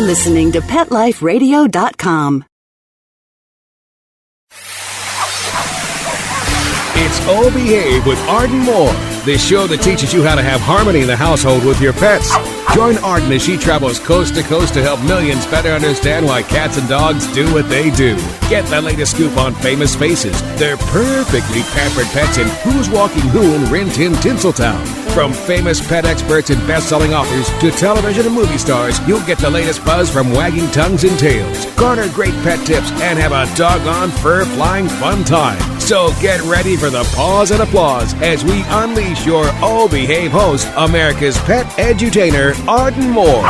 You're listening to PetLifeRadio.com. It's Oh Behave with Arden Moore, the show that teaches you how to have harmony in the household with your pets. Join Arden as she travels coast to coast to help millions better understand why cats and dogs do what they do. Get the latest scoop on famous faces, their perfectly pampered pets, and who's walking who in Rin Tin Tinseltown. From famous pet experts and best-selling authors to television and movie stars, you'll get the latest buzz from wagging tongues and tails, garner great pet tips, and have a doggone fur-flying fun time. So get ready for the pause and applause as we unleash your Oh Behave host, America's pet edutainer, Arden Moore.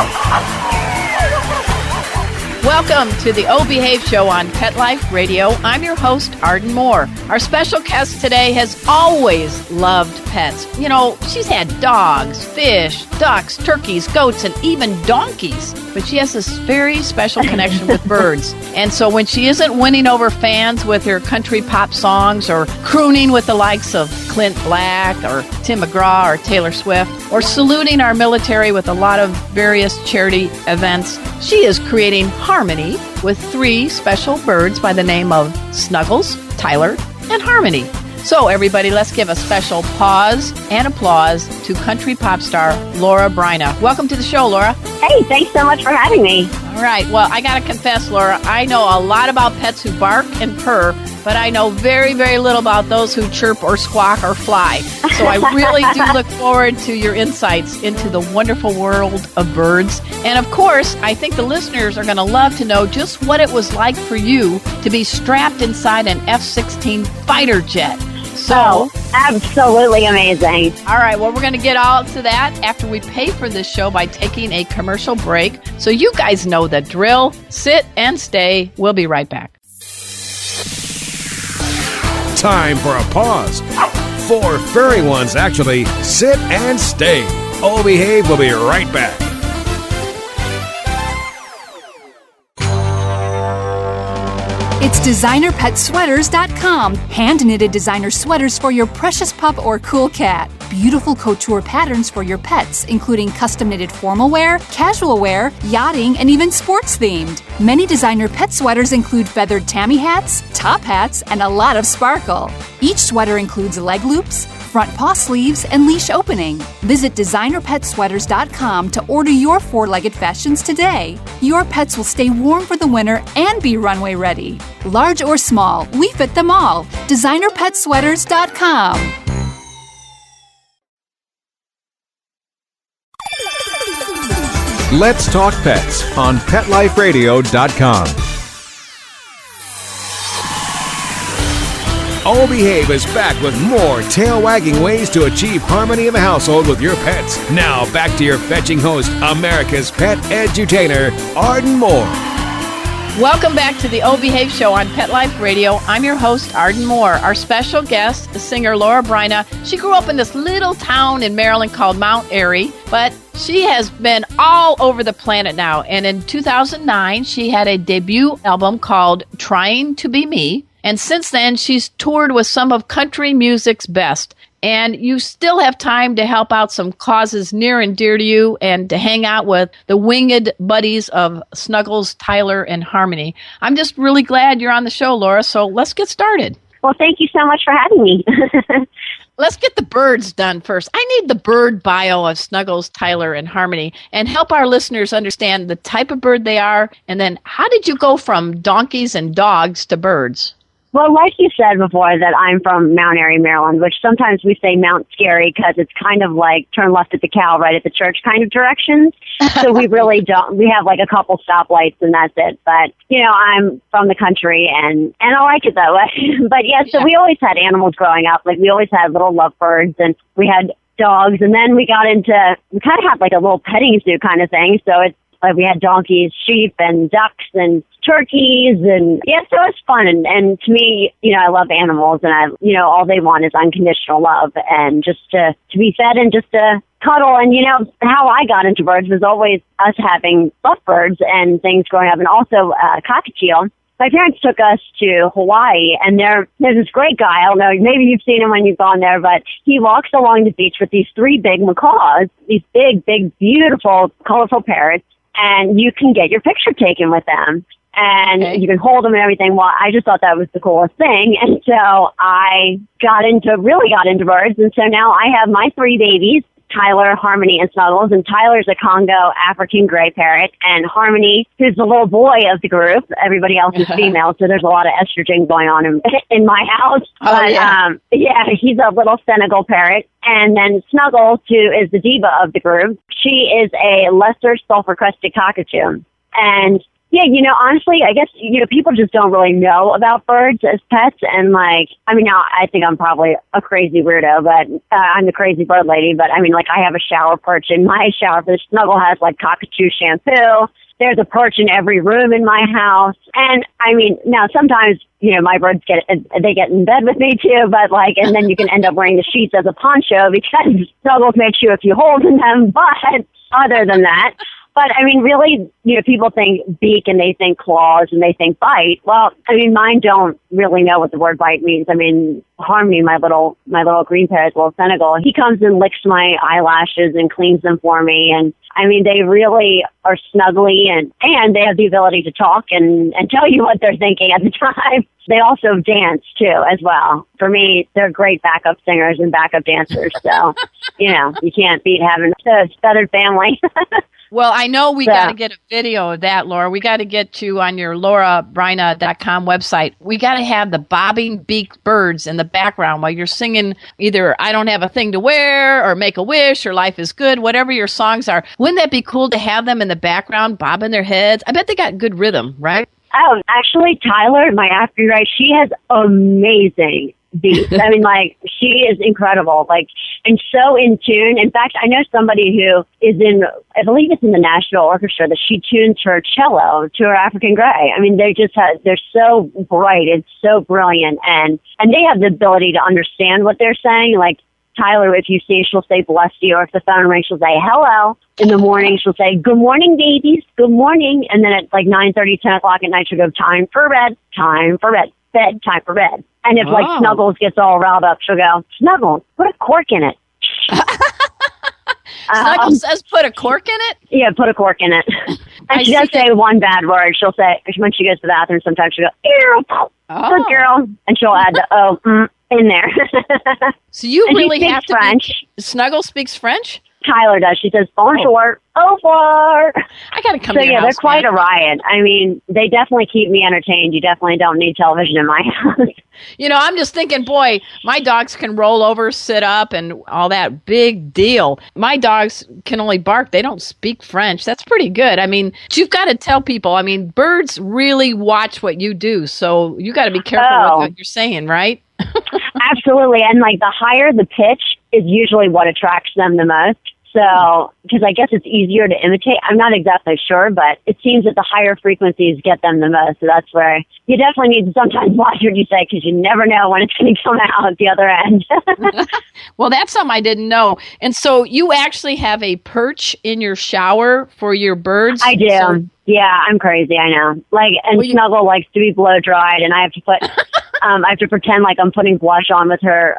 Welcome to the Oh Behave Show on Pet Life Radio. I'm your host, Arden Moore. Our special guest today has always loved pets. You know, she's had dogs, fish, ducks, turkeys, goats, and even donkeys. But she has this very special connection with birds. And so when she isn't winning over fans with her country pop songs or crooning with the likes of Clint Black or Tim McGraw or Taylor Swift, or saluting our military with a lot of various charity events, she is creating harmony with three special birds by the name of Snuggles, Tyler, and Harmony. So everybody, let's give a special pause and applause to country pop star Laura Bryna. Welcome to the show, Laura. Hey, thanks so much for having me. All right. Well, I got to confess, Laura, I know a lot about pets who bark and purr, but I know very, very little about those who chirp or squawk or fly. So I really do look forward to your insights into the wonderful world of birds. And of course, I think the listeners are going to love to know just what it was like for you to be strapped inside an F-16 fighter jet. So, absolutely amazing. All right, well, we're going to get all to that after we pay for this show by taking a commercial break. So you guys know the drill. Sit and stay. We'll be right back. Time for a pause. 4 furry ones, actually. Sit and stay. Oh Behave will be right back. It's DesignerPetSweaters.com. Hand-knitted designer sweaters for your precious pup or cool cat. Beautiful couture patterns for your pets, including custom-knitted formal wear, casual wear, yachting, and even sports-themed. Many designer pet sweaters include feathered tammy hats, top hats, and a lot of sparkle. Each sweater includes leg loops, front paw sleeves, and leash opening. Visit DesignerPetSweaters.com to order your 4-legged fashions today. Your pets will stay warm for the winter and be runway ready. Large or small, we fit them all. DesignerPetSweaters.com. Let's talk pets on PetLifeRadio.com. Oh Behave is back with more tail-wagging ways to achieve harmony in the household with your pets. Now, back to your fetching host, America's pet edutainer, Arden Moore. Welcome back to the Oh Behave Show on Pet Life Radio. I'm your host, Arden Moore. Our special guest, the singer Laura Bryna. She grew up in this little town in Maryland called Mount Airy, but she has been all over the planet now. And in 2009, she had a debut album called Trying to Be Me. And since then, she's toured with some of country music's best. And you still have time to help out some causes near and dear to you and to hang out with the winged buddies of Snuggles, Tyler, and Harmony. I'm just really glad you're on the show, Laura, so let's get started. Well, thank you so much for having me. Let's get the birds done first. I need the bird bio of Snuggles, Tyler, and Harmony and help our listeners understand the type of bird they are. And then how did you go from donkeys and dogs to birds? Well, like you said before, that I'm from Mount Airy, Maryland, which sometimes we say Mount Scary because it's kind of like turn left at the cow, right at the church kind of directions. So we really don't, we have like a couple stoplights and that's it. But, you know, I'm from the country and I like it that way. But yeah, so we always had animals growing up. Like we always had little lovebirds and we had dogs. And then we got into, we kind of had like a little petting zoo kind of thing. So it's like we had donkeys, sheep, and ducks, and turkeys, and yeah, so it's fun. And to me, you know, I love animals, and all they want is unconditional love, and just to be fed and just to cuddle. And, you know, how I got into birds was always us having lovebirds and things growing up, and also Cockatoo. My parents took us to Hawaii, and there's this great guy. I don't know, maybe you've seen him when you've gone there, but he walks along the beach with these 3 big macaws, these big, beautiful, colorful parrots. and you can get your picture taken with them. And you can hold them and everything. Well, I just thought that was the coolest thing. And so I really got into birds. And so now I have my 3 babies, Tyler, Harmony, and Snuggles. And Tyler's a Congo African gray parrot. And Harmony, who's the little boy of the group. Everybody else is female, so there's a lot of estrogen going on in my house. He's a little Senegal parrot. And then Snuggles, who is the diva of the group, she is a lesser sulfur-crested cockatoo. And yeah, honestly, I guess, people just don't really know about birds as pets. And now I think I'm probably a crazy weirdo, but I'm the crazy bird lady. But I have a shower perch in my shower. The Snuggle has Cockatoo shampoo. There's a perch in every room in my house. And now sometimes, my birds get in bed with me too, but and then you can end up wearing the sheets as a poncho because Snuggles makes you a few holes in them. But other than that, but really, people think beak and they think claws and they think bite. Well, mine don't really know what the word bite means. Harmony, my little green parrot, little Senegal, he comes and licks my eyelashes and cleans them for me. And they really are snuggly and they have the ability to talk and tell you what they're thinking at the time. They also dance too, as well. For me, they're great backup singers and backup dancers. So, you can't beat having a feathered family. Well, I know we got to get a video of that, Laura. We got to get you on your laurabryna.com website. We got to have the bobbing beaked birds in the background while you're singing either I Don't Have a Thing to Wear or Make a Wish or Life is Good, whatever your songs are. Wouldn't that be cool to have them in the background, bobbing their heads? I bet they got good rhythm, right? Oh, actually, Tyler, my after she has amazing beats. She is incredible, and so in tune. In fact, I know somebody who is I believe it's in the National Orchestra, that she tunes her cello to her African gray. They're so bright. It's so brilliant. And they have the ability to understand what they're saying. Tyler, if you see, she'll say bless you, or if the phone rings, she'll say hello. In the morning, she'll say, good morning, babies, good morning. And then at 9:30, 10 o'clock at night, she'll go, time for bed, time for bed, bed, time for bed. And if Snuggles gets all riled up, she'll go, Snuggles, put a cork in it. Snuggles says put a cork in it? Yeah, put a cork in it. And she does say one bad word. She'll say, when she goes to the bathroom, sometimes she'll go, ew, good girl. And she'll add the in there. So you really have to French. Snuggles speaks French? Tyler does. She says, bonjour, au revoir. I got to come to your house, they're quite a riot. They definitely keep me entertained. You definitely don't need television in my house. I'm just thinking, boy, my dogs can roll over, sit up, and all that. Big deal. My dogs can only bark. They don't speak French. That's pretty good. You've got to tell people. Birds really watch what you do, so you got to be careful with what you're saying, right? Absolutely. And the higher the pitch is usually what attracts them the most. So, because I guess it's easier to imitate. I'm not exactly sure, but it seems that the higher frequencies get them the most. So that's where you definitely need to sometimes watch what you say, because you never know when it's going to come out at the other end. Well, that's something I didn't know. And so you actually have a perch in your shower for your birds? I do. Yeah, I'm crazy, I know. Snuggle likes to be blow dried, and I have to put, I have to pretend like I'm putting blush on with her,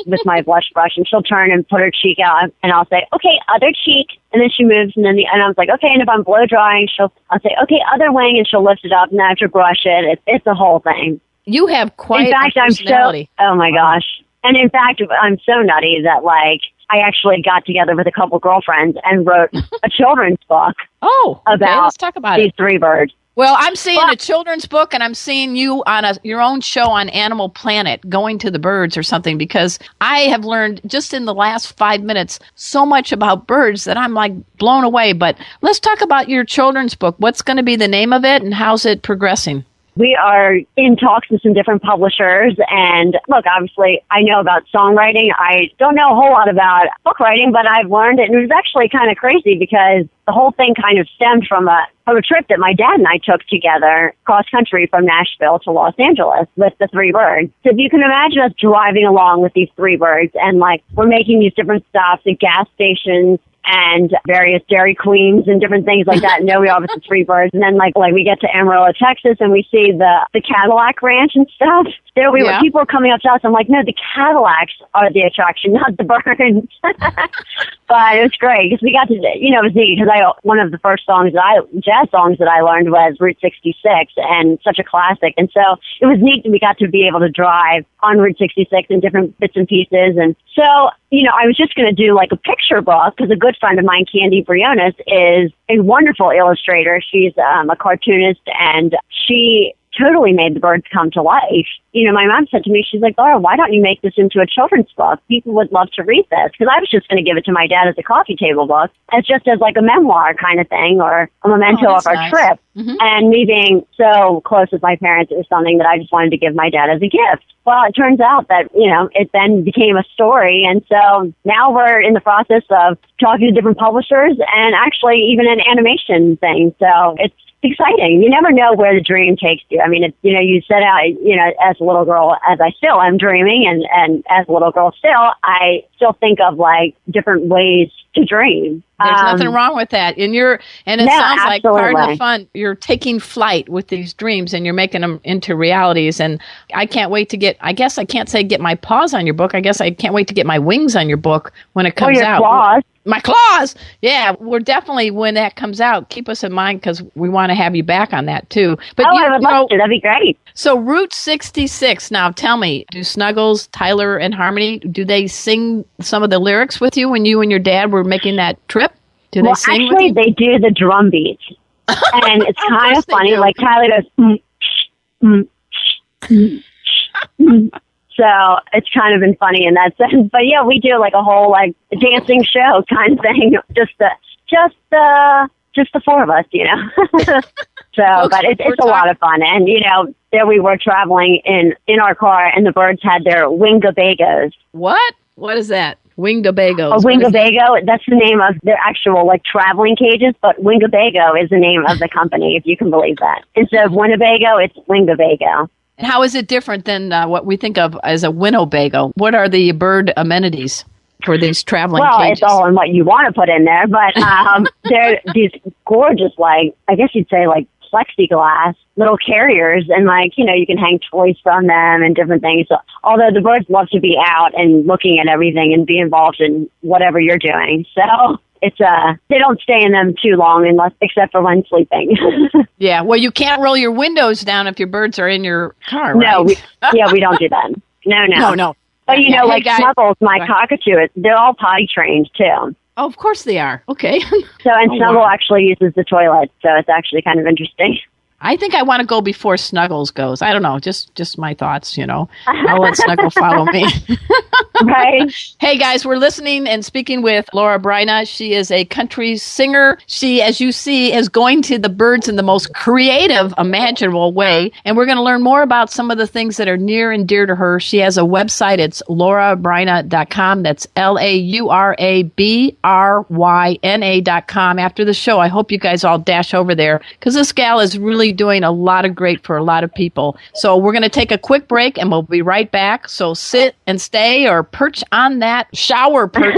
with my blush brush, and she'll turn and put her cheek out, and I'll say, okay, other cheek, and then she moves, and I was like, okay, and if I'm blow drying, I'll say, okay, other wing, and she'll lift it up, and then I have to brush it. It's a whole thing. You have quite a personality. Oh my gosh. And in fact, I'm so nutty that I actually got together with a couple girlfriends and wrote a children's book. About let's talk about these 3 birds. Well, I'm seeing a children's book, and I'm seeing you on your own show on Animal Planet, going to the birds or something, because I have learned just in the last 5 minutes so much about birds that I'm blown away. But let's talk about your children's book. What's going to be the name of it, and how's it progressing? We are in talks with some different publishers, and look, obviously, I know about songwriting. I don't know a whole lot about book writing, but I've learned it, and it was actually kind of crazy because the whole thing kind of stemmed from a trip that my dad and I took together cross country from Nashville to Los Angeles with the 3 birds. So if you can imagine us driving along with these 3 birds, and we're making these different stops at gas stations, and various Dairy Queens and different things like that. And there we obviously free birds. And then like we get to Amarillo, Texas, and we see the Cadillac Ranch and stuff. There we were. People were coming up to us. I'm like, no, the Cadillacs are the attraction, not the birds. But it was great because we got to, it was neat because one of the first jazz songs that I learned was Route 66, and such a classic. And so it was neat that we got to be able to drive on Route 66 in different bits and pieces. And so, I was just going to do like a picture book because a good friend of mine, Candy Briones, is a wonderful illustrator. She's a cartoonist, and she totally made the birds come to life. My mom said to me, she's like, Laura, why don't you make this into a children's book? People would love to read this. Because I was just going to give it to my dad as a coffee table book, as just as like a memoir kind of thing, or a memento of our trip. Mm-hmm. And me being so close with my parents, it was something that I just wanted to give my dad as a gift. Well, it turns out that, it then became a story. And so now we're in the process of talking to different publishers and actually even an animation thing. So it's exciting. You never know where the dream takes you. I mean, you set out, as a little girl, as I still am dreaming, and as a little girl still, I still think of like different ways to dream. There's nothing wrong with that. And it sounds like part of the fun, you're taking flight with these dreams and you're making them into realities. And I can't wait to get my paws on your book. I guess I can't wait to get my wings on your book when it comes out. Claws. My claws. Yeah, we're definitely, when that comes out, keep us in mind because we want to have you back on that too. But I would love to. That'd be great. So Route 66. Now tell me, do Snuggles, Tyler, and Harmony, do they sing some of the lyrics with you when you and your dad were making that trip? Do they sing with you? They do the drum beats. And it's kind of funny. Like Tyler goes, So it's kind of been funny in that sense. But yeah, we do like a whole like dancing show kind of thing. Just the four of us, So, but it's a lot of fun. And, there we were traveling in our car, and the birds had their Wing-ebagos. What? What is that? Wing-ebagos. A Wing-ebago, that's the name of their actual like traveling cages, but Wing-ebago is the name of the company, if you can believe that. Instead of Winnebago, it's Wing-ebago. How is it different than what we think of as a Winnebago? What are the bird amenities for these traveling cages? Well, it's all in what you want to put in there, but they're these gorgeous, like, I guess you'd say like plexiglass little carriers, and like, you can hang toys from them and different things. So, although the birds love to be out and looking at everything and be involved in whatever you're doing. So it's they don't stay in them too long except for when sleeping. Yeah, well, you can't roll your windows down if your birds are in your car, right? No, we don't do that. No. But like guys, Snuggles, my cockatoo, they're all potty trained too. Oh, of course they are. Okay. Snuggle actually uses the toilet, so it's actually kind of interesting. I think I want to go before Snuggles goes. I don't know, just my thoughts, I'll let Snuggle follow me. Right. Hey, guys, we're listening and speaking with Laura Bryna. She is a country singer. She, as you see, is going to the birds in the most creative, imaginable way. And we're going to learn more about some of the things that are near and dear to her. She has a website. It's laurabryna.com. That's LauraBryna.com. After the show, I hope you guys all dash over there because this gal is really doing a lot of great for a lot of people. So we're going to take a quick break and we'll be right back. So sit and stay or perch on that shower perch.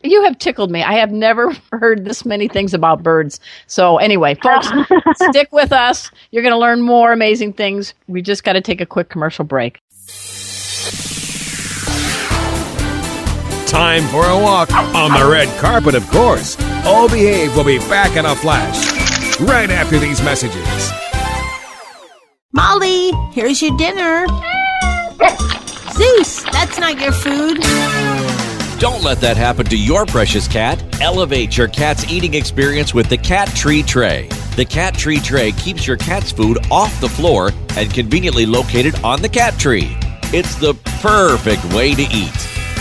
You have tickled me. I have never heard this many things about birds. So anyway, folks, stick with us. You're going to learn more amazing things. We just got to take a quick commercial break. Time for a walk on the red carpet, of course. Oh, Behave will be back in a flash right after these messages. Molly, here's your dinner. Zeus, that's not your food. Don't let that happen to your precious cat. Elevate your cat's eating experience with the Cat Tree Tray. The Cat Tree Tray keeps your cat's food off the floor and conveniently located on the cat tree. It's the perfect way to eat.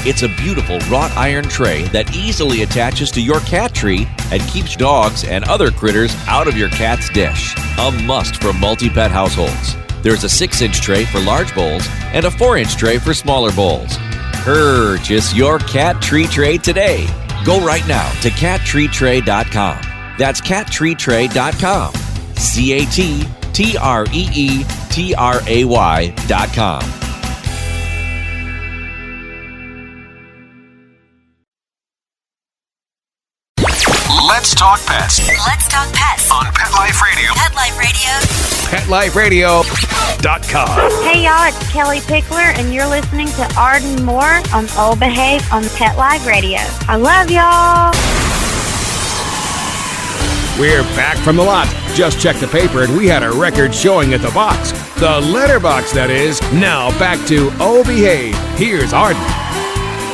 It's a beautiful wrought iron tray that easily attaches to your cat tree and keeps dogs and other critters out of your cat's dish. A must for multi-pet households. There's a 6-inch tray for large bowls and a 4-inch tray for smaller bowls. Purchase your Cat Tree Tray today. Go right now to cattreetray.com. That's cattreetray.com. CATTREETRAY.com. Let's Talk Pets Let's Talk Pets on Pet Life Radio. Pet Life Radio. PetLifeRadio.com. Hey y'all, it's Kelly Pickler, and you're listening to Arden Moore on Oh Behave on Pet Live Radio. I love y'all. We're back from the lot. Just checked the paper and we had a record showing at the box. The letterbox, that is. Now back to Oh Behave. Here's Arden.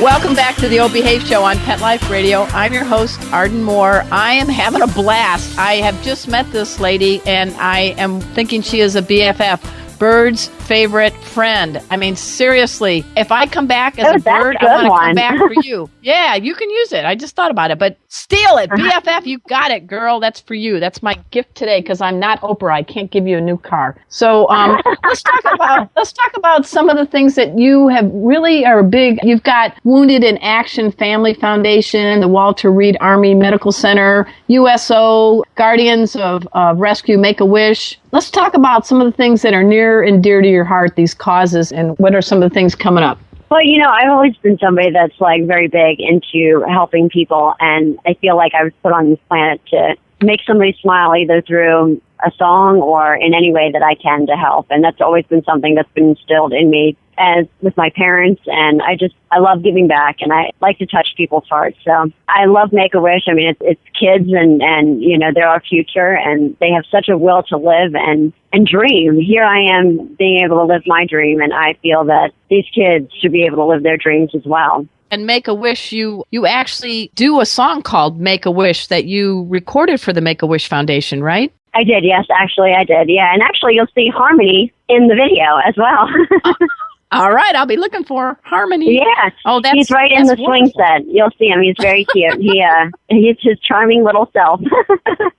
Welcome back to the O Behave Show on Pet Life Radio. I'm your host, Arden Moore. I am having a blast. I have just met this lady, and I am thinking she is a BFF, bird's favorite friend. I mean, seriously, if I come back as a bird, I want to come back for you. Yeah, you can use it. I just thought about it, but steal it. BFF, you got it, girl. That's for you. That's my gift today because I'm not Oprah. I can't give you a new car. So let's talk about some of the things that you have really are big. You've got Wounded in Action Family Foundation, the Walter Reed Army Medical Center, USO, Guardians of Rescue, Make-A-Wish. Let's talk about some of the things that are near and dear to your heart, these causes, and what are some of the things coming up? Well, you know, I've always been somebody that's like very big into helping people, and I feel like I was put on this planet to make somebody smile either through a song or in any way that I can to help. And that's always been something that's been instilled in me as with my parents. And I love giving back, and I like to touch people's hearts. So I love Make-A-Wish. I mean, it's kids and, you know, they're our future, and they have such a will to live and dream. Here I am being able to live my dream, and I feel that these kids should be able to live their dreams as well. And Make-A-Wish, you actually do a song called Make-A-Wish that you recorded for the Make-A-Wish Foundation, right? I did, yes. Actually, I did, yeah. And actually, you'll see Harmony in the video as well. All right, I'll be looking for Harmony. Yeah. Oh, he's right in the swing set. You'll see him. He's very cute. He's his charming little self.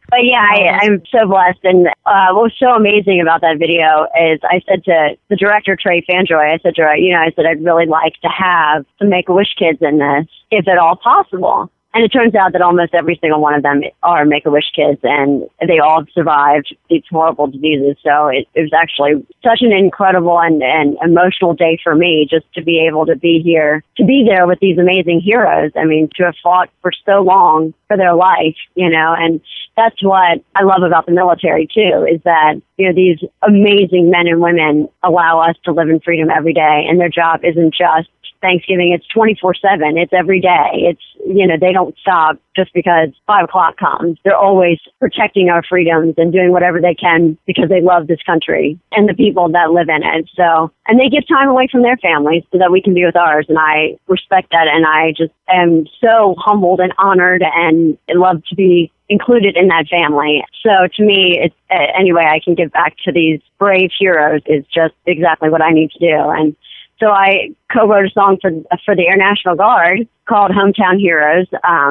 But yeah, I'm so blessed. And what was so amazing about that video is I said to the director, Trey Fanjoy, I said, I'd really like to have some Make-A-Wish kids in this, if at all possible. And it turns out that almost every single one of them are Make-A-Wish kids, and they all survived these horrible diseases. So it was actually such an incredible and emotional day for me just to be able to be here, to be there with these amazing heroes. I mean, to have fought for so long for their life, you know, and that's what I love about the military, too, is that, you know, these amazing men and women allow us to live in freedom every day, and their job isn't just Thanksgiving. It's 24/7. It's every day. It's, you know, they don't stop just because 5 o'clock comes. They're always protecting our freedoms and doing whatever they can because they love this country and the people that live in it. So, and they give time away from their families so that we can be with ours. And I respect that. And I just am so humbled and honored and love to be included in that family. So to me, it's any way I can give back to these brave heroes is just exactly what I need to do. And so I co-wrote a song for the Air National Guard called Hometown Heroes,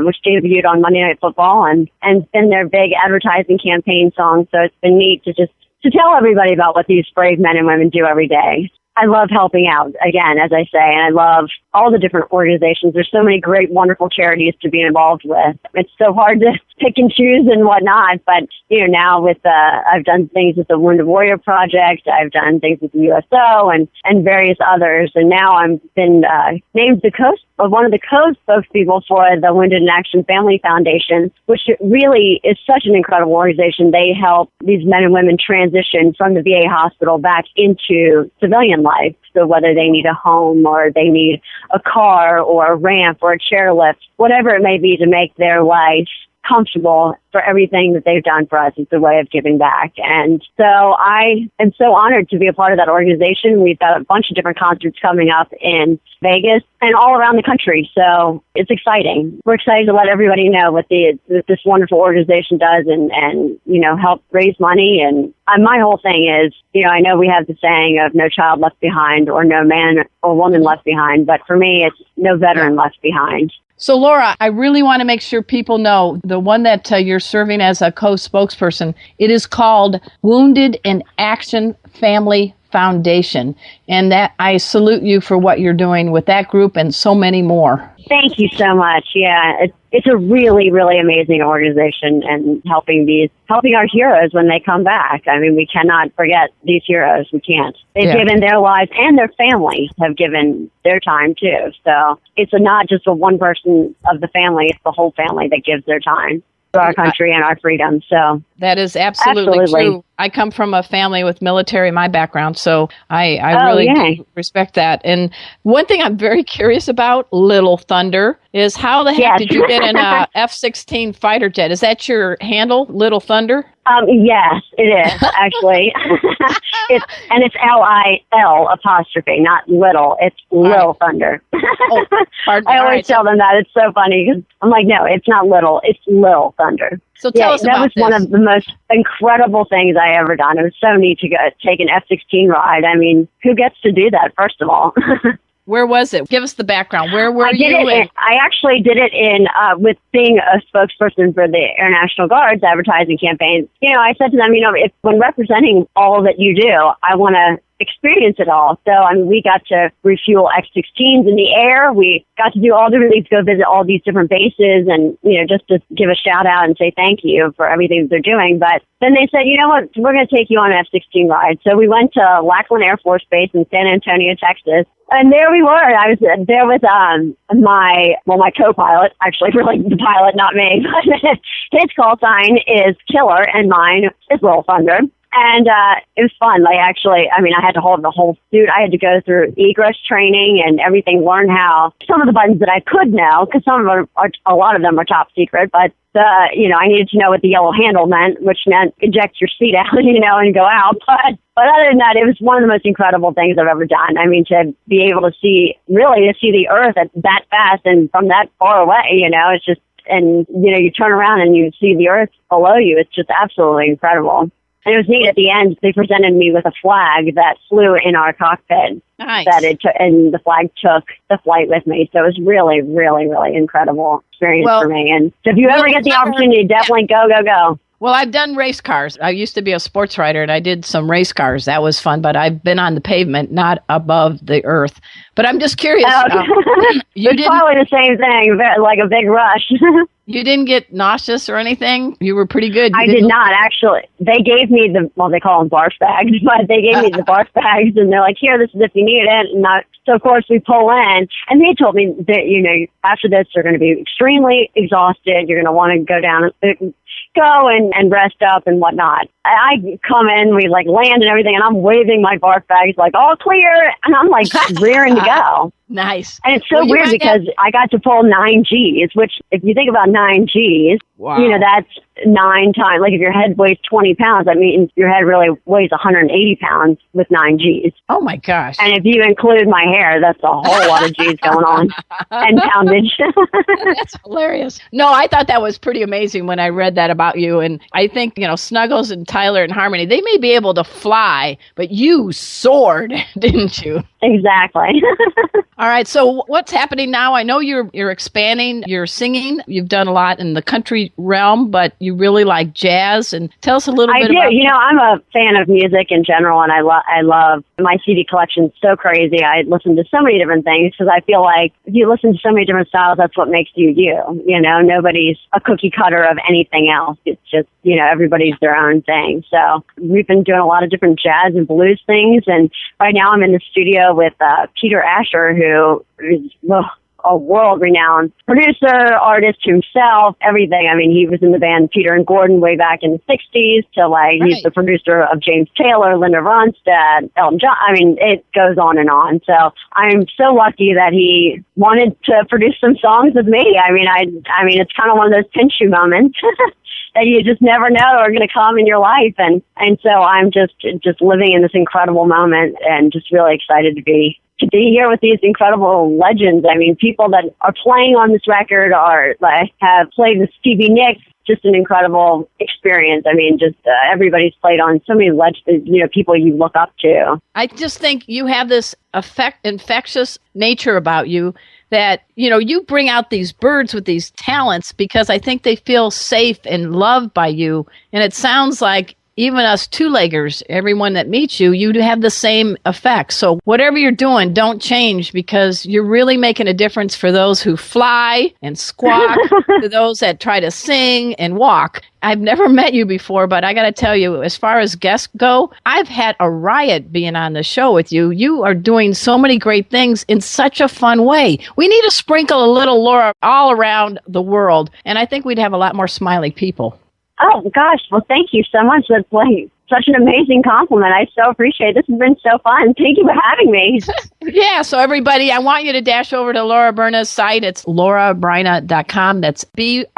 which debuted on Monday Night Football and been their big advertising campaign song. So it's been neat to tell everybody about what these brave men and women do every day. I love helping out, again, as I say, and I love all the different organizations. There's so many great, wonderful charities to be involved with. It's so hard to pick and choose and whatnot, but, you know, now with I've done things with the Wounded Warrior Project, I've done things with the USO and various others, and now I've been named one of the co-spokespeople for the Wounded in Action Family Foundation, which really is such an incredible organization. They help these men and women transition from the VA hospital back into civilian life. So whether they need a home or they need a car or a ramp or a chairlift, whatever it may be to make their life comfortable for everything that they've done for us. It's a way of giving back. And so I am so honored to be a part of that organization. We've got a bunch of different concerts coming up in Vegas and all around the country. So it's exciting. We're excited to let everybody know what this wonderful organization does and, you know, help raise money. And my whole thing is, you know, I know we have the saying of no child left behind or no man or woman left behind, but for me, it's no veteran left behind. So, Laura, I really want to make sure people know the one that you're serving as a co-spokesperson. It is called Wounded in Action Family Foundation. And that I salute you for what you're doing with that group and so many more. Thank you so much. Yeah, it's a really, really amazing organization and helping our heroes when they come back. I mean, we cannot forget these heroes. We can't. They've given their lives, and their families have given their time too. So it's not just a one person of the family, it's the whole family that gives their time. for our country and our freedom. So that is absolutely true. I come from a family with military, my background, so I really do respect that. And one thing I'm very curious about, Little Thunder, is how the heck did you get in a F-16 fighter jet? Is that your handle, Little Thunder? Yes, it is, actually. It's Lil apostrophe, not little. It's Lil Thunder. Pardon I always tell them that. It's so funny because I'm like, no, it's not little. It's Lil Thunder. So tell us about this. That was one of the most incredible things I ever done. It was so neat to take an F-16 ride. I mean, who gets to do that, first of all? Where was it? Give us the background. Where were you? I actually did it with being a spokesperson for the Air National Guard's advertising campaign. I said to them, when representing all that you do, I want to experience it all. So, we got to refuel X-16s in the air. We got to do all different things, go visit all these different bases and, just to give a shout out and say thank you for everything that they're doing. But then they said, you know what, we're going to take you on an F-16 ride. So we went to Lackland Air Force Base in San Antonio, Texas. And there we were. I was there with my co-pilot, actually, really the pilot, not me. His call sign is Killer and mine is Little Thunder. And it was fun. I had to hold the whole suit. I had to go through egress training and everything, learn how some of the buttons that I could know, because some of them a lot of them are top secret, but I needed to know what the yellow handle meant, which meant eject your seat out, and go out. But other than that, it was one of the most incredible things I've ever done. To be able to see the Earth at that fast and from that far away, it's just, and, you turn around and you see the Earth below you. It's just absolutely incredible. And it was neat at the end. They presented me with a flag that flew in our cockpit. Nice. And the flag took the flight with me. So it was really, really, really incredible experience for me. And so if you ever get the opportunity, definitely go. Well, I've done race cars. I used to be a sports writer, and I did some race cars. That was fun, but I've been on the pavement, not above the earth. But I'm just curious. It's probably the same thing, like a big rush. You didn't get nauseous or anything? You were pretty good. I did not, actually. They gave me they call them barf bags, but they gave me the barf bags, and they're like, here, this is if you need it. And so, of course, we pull in, and they told me that, after this, you're going to be extremely exhausted. You're going to want to go down and rest up and whatnot. I come in, we land and everything, and I'm waving my barf bags like, all clear, and I'm rearing to go. Nice. And it's so weird because I got to pull 9 Gs, which if you think about 9 Gs, wow. That's 9 times. If your head weighs 20 pounds, that means your head really weighs 180 pounds with 9 Gs. Oh my gosh. And if you include my hair, that's a whole lot of Gs going on and poundage. That's hilarious. No, I thought that was pretty amazing when I read that about you. And I think, Snuggles and Tyler and Harmony, they may be able to fly, but you soared, didn't you? Exactly. All right. So what's happening now? I know you're expanding, you're singing. You've done a lot in the country realm, but you really like jazz. And tell us a little bit about... I'm a fan of music in general, and I love my CD collection's so crazy. I listen to so many different things because I feel like if you listen to so many different styles, that's what makes you you. Nobody's a cookie cutter of anything else. It's just, everybody's their own thing. So we've been doing a lot of different jazz and blues things. And right now I'm in the studio with Peter Asher, who is a world-renowned producer, artist himself, everything. He was in the band Peter and Gordon way back in the 60s to he's the producer of James Taylor, Linda Ronstadt, Elton John. It goes on and on. So I'm so lucky that he wanted to produce some songs with me. It's kind of one of those pinch you moments. That you just never know are going to come in your life. And so I'm just living in this incredible moment and just really excited to be here with these incredible legends. People that are playing on this record have played with Stevie Nicks, just an incredible experience. Everybody's played on so many legends, people you look up to. I just think you have this infectious nature about you that, you bring out these birds with these talents because I think they feel safe and loved by you. And it sounds like even us two-leggers, everyone that meets you, you have the same effect. So whatever you're doing, don't change, because you're really making a difference for those who fly and squawk, to those that try to sing and walk. I've never met you before, but I got to tell you, as far as guests go, I've had a riot being on the show with you. You are doing so many great things in such a fun way. We need to sprinkle a little Laura all around the world, and I think we'd have a lot more smiley people. Oh, gosh. Well, thank you so much. That's like such an amazing compliment. I so appreciate it. This has been so fun. Thank you for having me. Yeah, so everybody, I want you to dash over to Laura Bryna's site. It's laurabryna.com. That's BRYNA.com.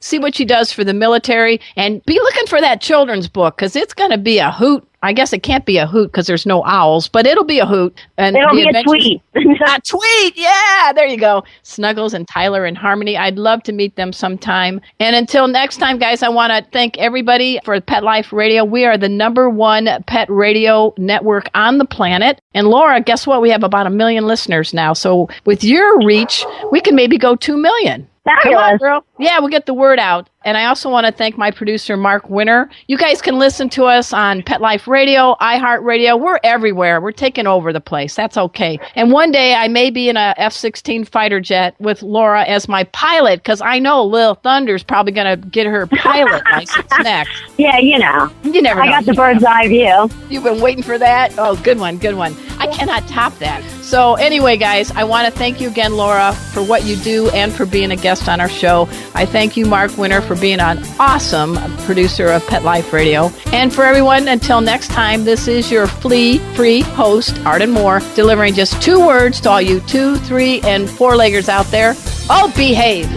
See what she does for the military, and be looking for that children's book, because it's going to be a hoot. I guess it can't be a hoot because there's no owls, but it'll be a hoot. And it'll be a tweet. A tweet, yeah, there you go. Snuggles and Tyler and Harmony. I'd love to meet them sometime. And until next time, guys, I want to thank everybody for Pet Life Radio. We are the #1 pet radio network on the planet. And Laura, guess what? We have about 1 million listeners now. So with your reach, we can maybe go 2 million. Fabulous. Come on, girl. Yeah, we'll get the word out. And I also want to thank my producer, Mark Winter. You guys can listen to us on Pet Life Radio, iHeartRadio. We're everywhere. We're taking over the place. That's okay. And one day I may be in a F-16 fighter jet with Laura as my pilot, because I know Lil Thunder's probably going to get her pilot license next. Yeah, you know. You never know. I got the bird's eye view. You've been waiting for that? Oh, good one, good one. I cannot top that. So anyway, guys, I want to thank you again, Laura, for what you do and for being a guest on our show. I thank you, Mark Winter, for being an awesome producer of Pet Life Radio. And for everyone, until next time, this is your flea-free host, Arden Moore, delivering just 2 words to all you 2, 3, and 4-leggers out there. Oh, behave.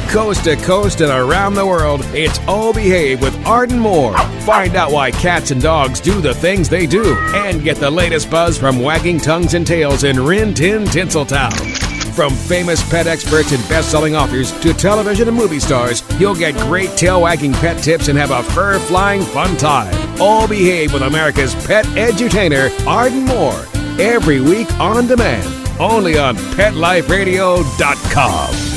Coast to coast and around the world, it's Oh Behave with Arden Moore. Find out why cats and dogs do the things they do, and get the latest buzz from wagging tongues and tails in Rin Tin Tinseltown. From famous pet experts and best-selling authors to television and movie stars, you'll get great tail-wagging pet tips and have a fur-flying fun time. Oh Behave with America's pet edutainer, Arden Moore. Every week on demand, only on PetLifeRadio.com.